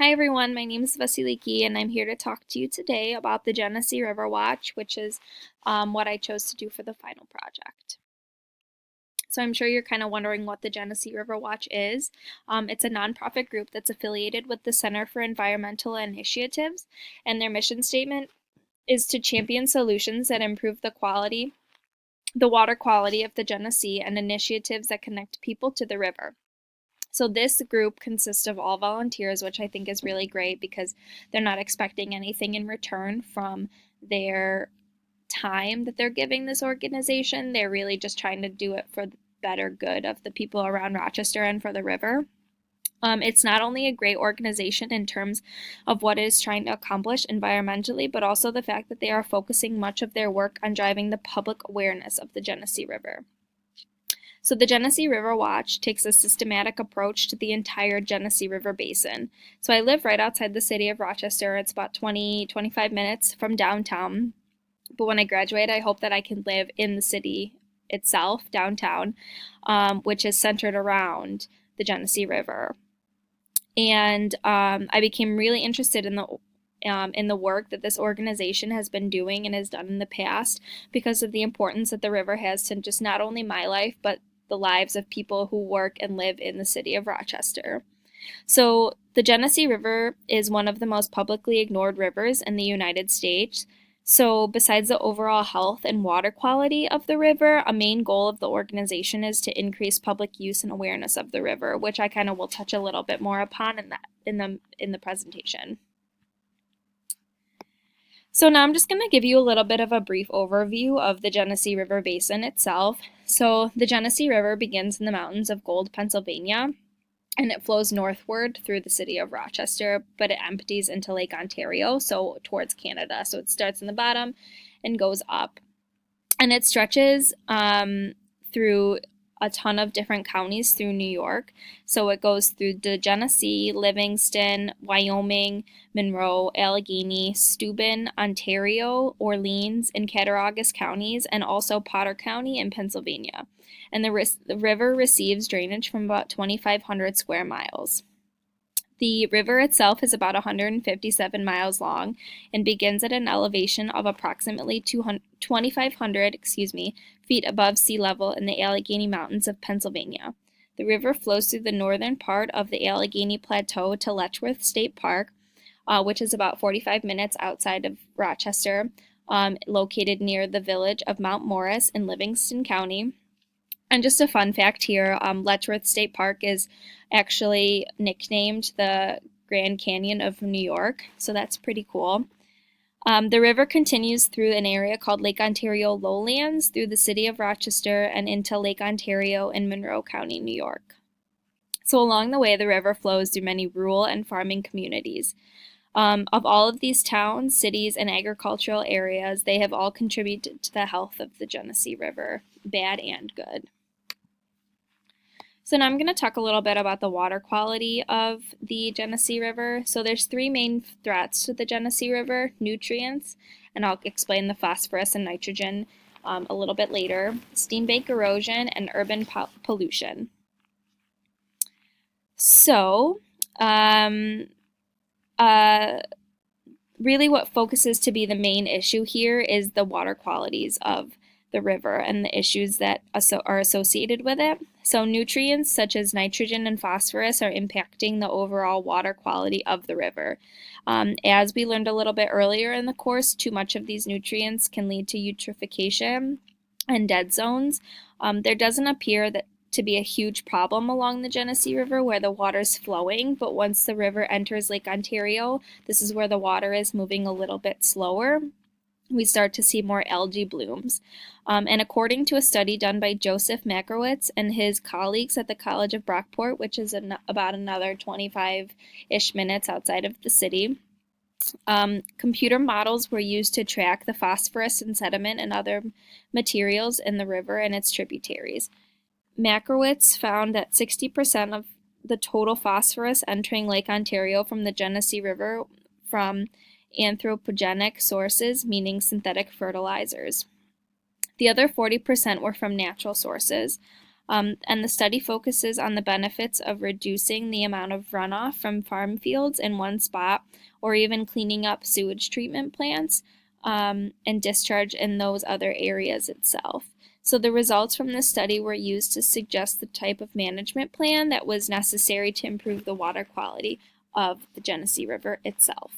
Hi everyone, my name is Vasiliki and I'm here to talk to you today about the Genesee River Watch, which is what I chose to do for the final project. So I'm sure you're kind of wondering what the Genesee River Watch is. It's a nonprofit group that's affiliated with the Center for Environmental Initiatives, and their mission statement is to champion solutions that improve the water quality of the Genesee and initiatives that connect people to the river. So this group consists of all volunteers, which I think is really great because they're not expecting anything in return from their time that they're giving this organization. They're really just trying to do it for the better good of the people around Rochester and for the river. It's not only a great organization in terms of what it is trying to accomplish environmentally, but also the fact that they are focusing much of their work on driving the public awareness of the Genesee River. So the Genesee River Watch takes a systematic approach to the entire Genesee River Basin. So I live right outside the city of Rochester. It's about 25 minutes from downtown. But when I graduate, I hope that I can live in the city itself, downtown, which is centered around the Genesee River. And I became really interested in the work that this organization has been doing and has done in the past because of the importance that the river has to just not only my life, but the lives of people who work and live in the city of Rochester. So the Genesee River is one of the most publicly ignored rivers in the United States. So besides the overall health and water quality of the river, a main goal of the organization is to increase public use and awareness of the river, which I kind of will touch a little bit more upon in the presentation. So now I'm just going to give you a little bit of a brief overview of the Genesee River Basin itself. So the Genesee River begins in the mountains of Gold, Pennsylvania, and it flows northward through the city of Rochester, but it empties into Lake Ontario, so towards Canada. So it starts in the bottom and goes up. And it stretches through a ton of different counties through New York. So it goes through the Genesee, Livingston, Wyoming, Monroe, Allegheny, Steuben, Ontario, Orleans, and Cattaraugus counties, and also Potter County in Pennsylvania. And the river receives drainage from about 2,500 square miles. The river itself is about 157 miles long and begins at an elevation of approximately 2,500 feet above sea level in the Allegheny Mountains of Pennsylvania. The river flows through the northern part of the Allegheny Plateau to Letchworth State Park, which is about 45 minutes outside of Rochester, located near the village of Mount Morris in Livingston County. And just a fun fact here, Letchworth State Park is actually nicknamed the Grand Canyon of New York, so that's pretty cool. The river continues through an area called Lake Ontario Lowlands through the city of Rochester and into Lake Ontario in Monroe County, New York. So along the way, the river flows through many rural and farming communities. Of all of these towns, cities, and agricultural areas, they have all contributed to the health of the Genesee River, bad and good. So now I'm going to talk a little bit about the water quality of the Genesee River. So there's three main threats to the Genesee River: nutrients, and I'll explain the phosphorus and nitrogen a little bit later, steam bank erosion, and urban pollution. So really what focuses to be the main issue here is the water qualities of the river and the issues that are associated with it. So nutrients such as nitrogen and phosphorus are impacting the overall water quality of the river. As we learned a little bit earlier in the course, too much of these nutrients can lead to eutrophication and dead zones. There doesn't appear to be a huge problem along the Genesee River where the water is flowing, but once the river enters Lake Ontario, this is where the water is moving a little bit slower. We start to see more algae blooms. And according to a study done by Joseph Makrowitz and his colleagues at the College of Brockport, which is about another 25-ish minutes outside of the city, computer models were used to track the phosphorus and sediment and other materials in the river and its tributaries. Makrowitz found that 60% of the total phosphorus entering Lake Ontario from the Genesee River from anthropogenic sources, meaning synthetic fertilizers. The other 40% were from natural sources. And the study focuses on the benefits of reducing the amount of runoff from farm fields in one spot, or even cleaning up sewage treatment plants and discharge in those other areas itself. So the results from this study were used to suggest the type of management plan that was necessary to improve the water quality of the Genesee River itself.